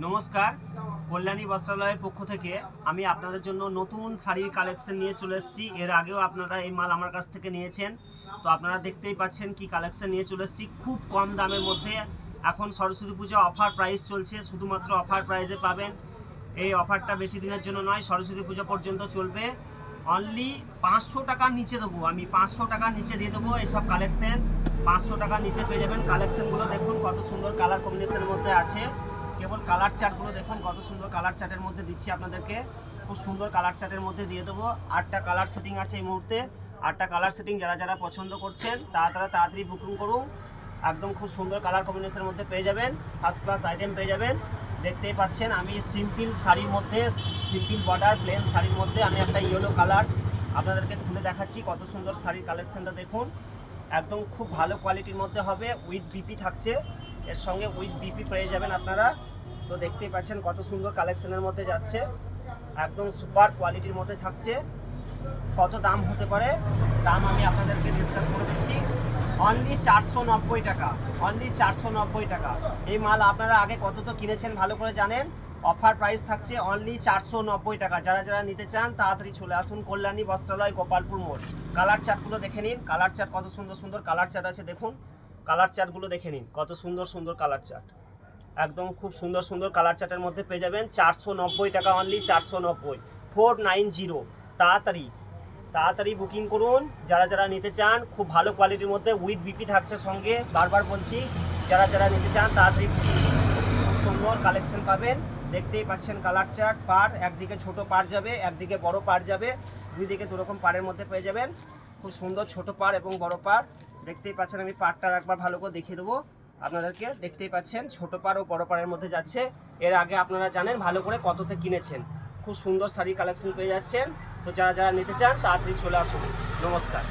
নমস্কার, কল্যাণী বস্ত্রালয়ের পক্ষ থেকে আমি আপনাদের জন্য নতুন শাড়ির কালেকশন নিয়ে চলে এসেছি। এর আগেও আপনারা এই মাল আমার কাছ থেকে নিয়েছেন, তো আপনারা দেখতেই পাচ্ছেন কি কালেকশন নিয়ে চলে এসেছি। খুব কম দামের মধ্যে এখন সরস্বতী পুজো অফার প্রাইস চলছে, শুধুমাত্র অফার প্রাইসে পাবেন। এই অফারটা বেশি দিনের জন্য নয়, সরস্বতী পুজো পর্যন্ত চলবে। অনলি 500 টাকার নিচে দেবো, আমি 500 টাকার নিচে দিয়ে দেবো এইসব কালেকশন। 500 টাকার নিচে পেয়ে যাবেন। কালেকশনগুলো দেখুন কত সুন্দর কালার কম্বিনেশনের মধ্যে আছে। কেবল কালার চার্টগুলো দেখুন কত সুন্দর কালার চার্টের মধ্যে দিচ্ছি আপনাদেরকে। খুব সুন্দর কালার চার্টের মধ্যে দিয়ে দেবো। 8টা কালার সেটিং আছে এই মুহূর্তে। 8টা কালার সেটিং যারা যারা পছন্দ করছেন তাড়াতাড়ি বুকিং করুন। একদম খুব সুন্দর কালার কম্বিনেশনের মধ্যে পেয়ে যাবেন, ফার্স্ট ক্লাস আইটেম পেয়ে যাবেন। দেখতেই পাচ্ছেন আমি সিম্পল শাড়ির মধ্যে, সিম্পল বর্ডার প্লেন শাড়ির মধ্যে আমি একটা ইয়েলো কালার আপনাদেরকে খুলে দেখাচ্ছি। কত সুন্দর শাড়ির কালেকশনটা দেখুন, একদম খুব ভালো কোয়ালিটির মধ্যে হবে। উইথ বিপি থাকছে, এর সঙ্গে উইথ বিপি পেয়ে যাবেন আপনারা। তো দেখতেই পাচ্ছেন কত সুন্দর কালেকশনের মধ্যে যাচ্ছে, একদম সুপার কোয়ালিটির মধ্যে থাকছে। কত দাম হতে পারে, দাম আমি আপনাদেরকে ডিসকাস করে দিচ্ছি। অনলি 490 টাকা, অনলি 490 টাকা। এই মাল আপনারা আগে কত তো কিনেছেন ভালো করে জানেন। অফার প্রাইস থাকছে অনলি 490 টাকা। যারা যারা নিতে চান তাড়াতাড়ি চলে আসুন কল্যাণী বস্ত্রালয়, গোপালপুর মোড়। কালার চার্টগুলো দেখে নিন, কালার চার্ট কত সুন্দর সুন্দর কালার চার্ট আছে দেখুন। কালার চার্টগুলো দেখে নিন, কত সুন্দর সুন্দর কালার চার্ট। একদম খুব সুন্দর সুন্দর কালার চার্টের মধ্যে পেয়ে যাবেন। 490 টাকা, অনলি 490, 490। তাড়াতাড়ি বুকিং করুন যারা যারা নিতে চান। খুব ভালো কোয়ালিটির মধ্যে উইথ বিপি থাকছে সঙ্গে, বারবার বলছি। যারা যারা নিতে চান তাড়াতাড়ি বুকিং করুন। খুব সুন্দর কালেকশন পাবেন। দেখতেই পাচ্ছেন কালার চার্ট। পার একদিকে ছোট পার যাবে, একদিকে বড় পার যাবে, দুই দিকে দুরকম পারের মধ্যে পেয়ে যাবেন। খুব সুন্দর ছোট পার এবং বড় পার। দেখতেই পাচ্ছেন আমি পারটা একবার ভালো করে দেখিয়ে দেবো আপনাদেরকে। দেখতেই পাচ্ছেন ছোট পার ও বড় পারের মধ্যে যাচ্ছে। এর আগে আপনারা জানেন ভালো করে কততে কিনেছেন। খুব সুন্দর শাড়ি কালেকশন পেয়ে যাচ্ছেন। তো যারা যারা নিতে চান তাড়াতাড়ি চলে আসুন। নমস্কার।